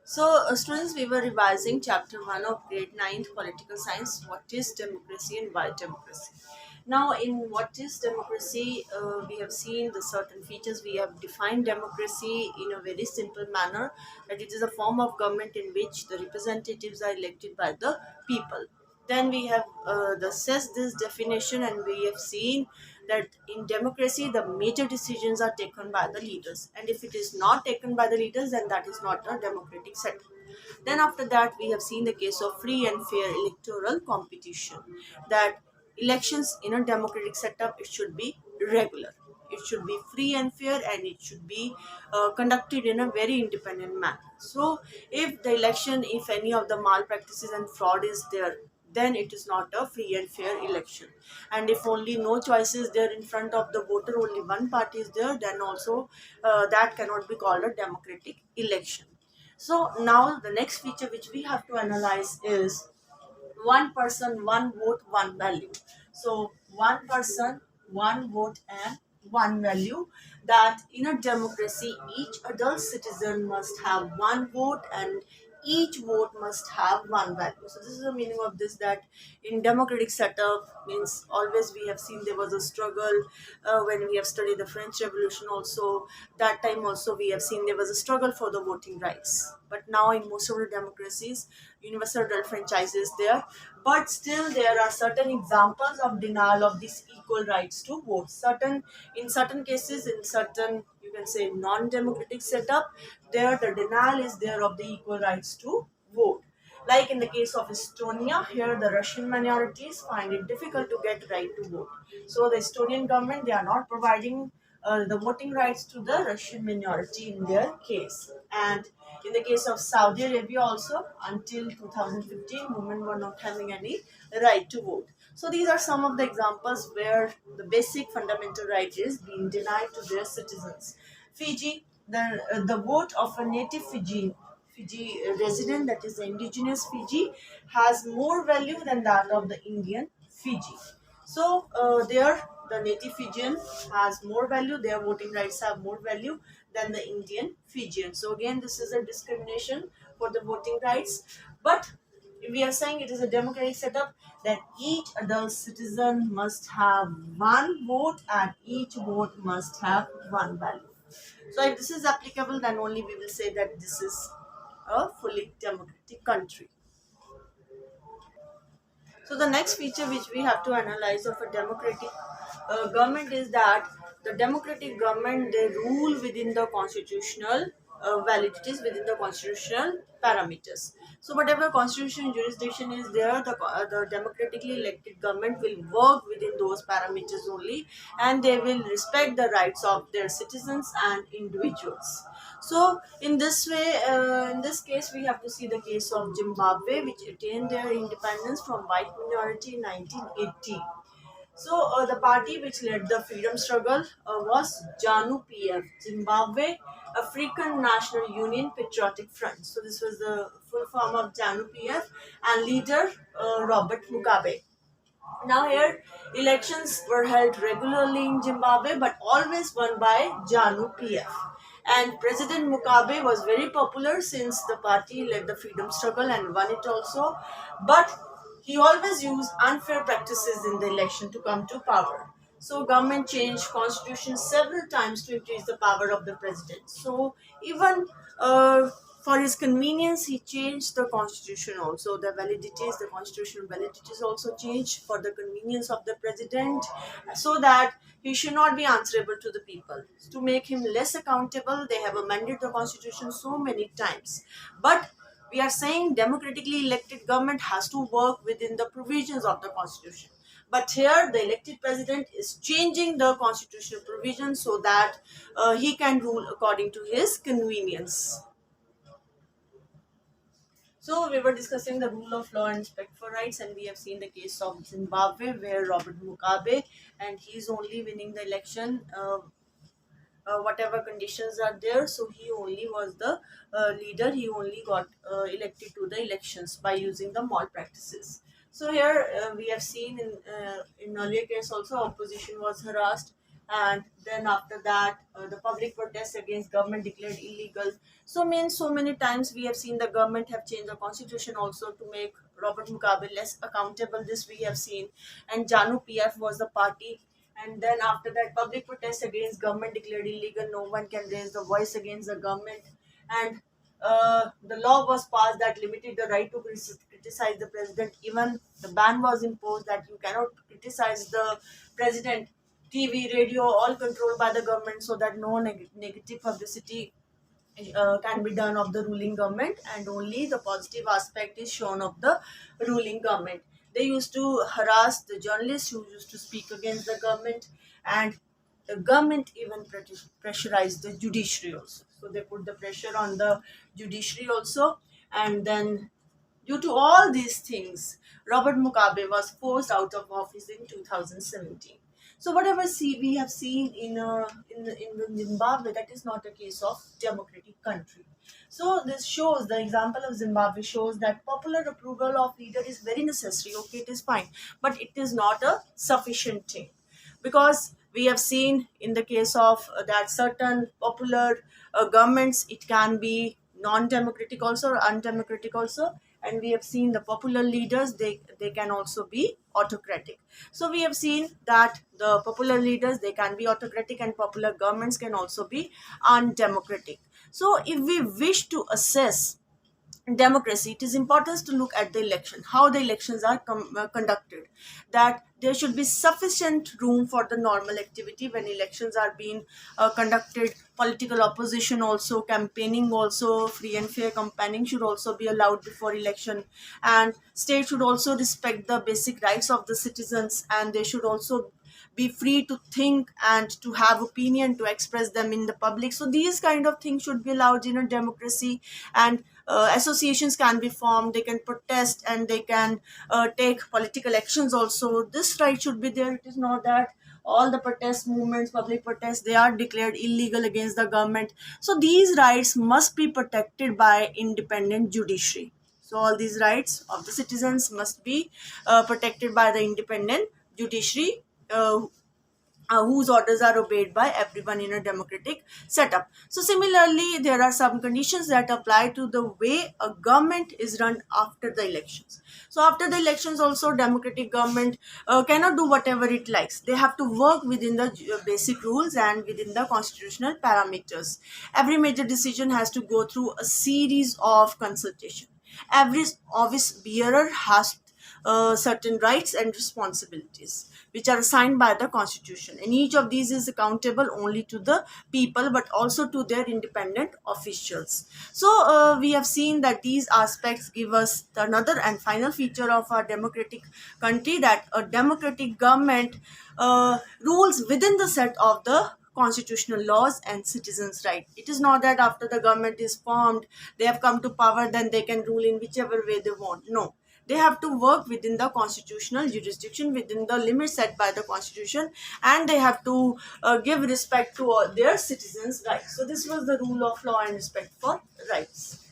Students, we were revising chapter 1 of grade 9th political science. What is democracy and why democracy? Now, in what is democracy, we have seen the certain features. We have defined democracy in a very simple manner, that it is a form of government in which the representatives are elected by the people. Then we have assessed this definition, and we have seen that in democracy the major decisions are taken by the leaders, and if it is not taken by the leaders, then that is not a democratic setup. Then after that, we have seen the case of free and fair electoral competition, that elections in a democratic setup, it should be regular, it should be free and fair, and it should be conducted in a very independent manner. So if the election, if any of the malpractices and fraud is there, then it is not a free and fair election. And if only no choice is there in front of the voter, only one party is there, then also that cannot be called a democratic election. So now the next feature which we have to analyze is one person, one vote, one value. So one person, one vote, and one value. That in a democracy, each adult citizen must have one vote, and each vote must have one value. So this is the meaning of this, that in democratic setup means always we have seen there was a struggle when we have studied the French Revolution also. That time also we have seen there was a struggle for the voting rights. But now in most of the democracies, universal adult franchise is there, but still there are certain examples of denial of these equal rights to vote. In certain cases, in certain, you can say, non-democratic setup, there the denial is there of the equal rights to vote. Like in the case of Estonia, here the Russian minorities find it difficult to get right to vote. So the Estonian government, they are not providing the voting rights to the Russian minority in their case. And in the case of Saudi Arabia also, until 2015, women were not having any right to vote. So these are some of the examples where the basic fundamental right is being denied to their citizens. Fiji, the vote of a native Fiji resident, that is the indigenous Fiji, has more value than that of the Indian Fiji. So there the native Fijian has more value, their voting rights have more value than the Indian Fijian. So again, this is a discrimination for the voting rights. But we are saying it is a democratic setup, that each adult citizen must have one vote and each vote must have one value. So if this is applicable, then only we will say that this is a fully democratic country. So the next feature which we have to analyze of a democratic government is that the democratic government, they rule within the constitutional validities, within the constitutional parameters. So whatever constitutional jurisdiction is there, the democratically elected government will work within those parameters only, and they will respect the rights of their citizens and individuals. So in this way, in this case, we have to see the case of Zimbabwe, which attained their independence from white minority in 1980. So the party which led the freedom struggle was ZANU PF, Zimbabwe African National Union Patriotic Front. So this was the full form of ZANU PF, and leader Robert Mugabe. Now here, elections were held regularly in Zimbabwe, but always won by ZANU PF. And President Mugabe was very popular since the party led the freedom struggle and won it also. But he always used unfair practices in the election to come to power. So government changed constitution several times to increase the power of the president. So even for his convenience, he changed the constitution also. The constitutional validities also changed for the convenience of the president, so that he should not be answerable to the people. To make him less accountable, they have amended the constitution so many times. But we are saying democratically elected government has to work within the provisions of the constitution. But here, the elected president is changing the constitutional provisions so that he can rule according to his convenience. So we were discussing the rule of law and respect for rights, and we have seen the case of Zimbabwe where Robert Mugabe, and he's only winning the election. Whatever conditions are there, so he only was the leader. He only got elected to the elections by using the malpractices. So here we have seen in earlier case also opposition was harassed. and then after that the public protest against government declared illegal. So means so many times we have seen the government have changed the constitution also to make Robert Mugabe less accountable. This we have seen, and Janu PF was the party. And then after that, public protest against government declared illegal. No one can raise the voice against the government, and the law was passed that limited the right to criticize the president. Even the ban was imposed that you cannot criticize the president. TV, radio, all controlled by the government, so that no negative publicity can be done of the ruling government, and only the positive aspect is shown of the ruling government. They used to harass the journalists who used to speak against the government, and the government even pressurized the judiciary also. So they put the pressure on the judiciary also, and then due to all these things, Robert Mugabe was forced out of office in 2017. So whatever we have seen in Zimbabwe, that is not a case of democratic country. So this shows, the example of Zimbabwe shows that popular approval of leader is very necessary. Okay, it is fine, but it is not a sufficient thing, because we have seen in the case of that certain popular governments, it can be non-democratic also or undemocratic also, and we have seen the popular leaders, they can also be autocratic. So we have seen that the popular leaders, they can be autocratic, and popular governments can also be undemocratic. So if we wish to assess democracy, it is important to look at the election, how the elections are conducted, that there should be sufficient room for the normal activity when elections are being conducted. Political opposition also, campaigning also, free and fair campaigning should also be allowed before election, and state should also respect the basic rights of the citizens, and they should also be free to think and to have opinion, to express them in the public. So these kind of things should be allowed in a democracy, and associations can be formed, they can protest, and they can take political actions also. This right should be there. It is not that all the protest movements, public protests, they are declared illegal against the government. So these rights must be protected by independent judiciary. So all these rights of the citizens must be protected by the independent judiciary, whose orders are obeyed by everyone in a democratic setup. So similarly, there are some conditions that apply to the way a government is run after the elections. So after the elections also, democratic government cannot do whatever it likes. They have to work within the basic rules and within the constitutional parameters. Every major decision has to go through a series of consultation. Every office bearer has certain rights and responsibilities which are assigned by the constitution, and each of these is accountable only to the people but also to their independent officials. So we have seen that these aspects give us another and final feature of our democratic country, that a democratic government rules within the set of the constitutional laws and citizens' right. It is not that after the government is formed, they have come to power, then they can rule in whichever way they want. No, they have to work within the constitutional jurisdiction, within the limits set by the constitution, and they have to give respect to their citizens' rights. So this was the rule of law and respect for rights.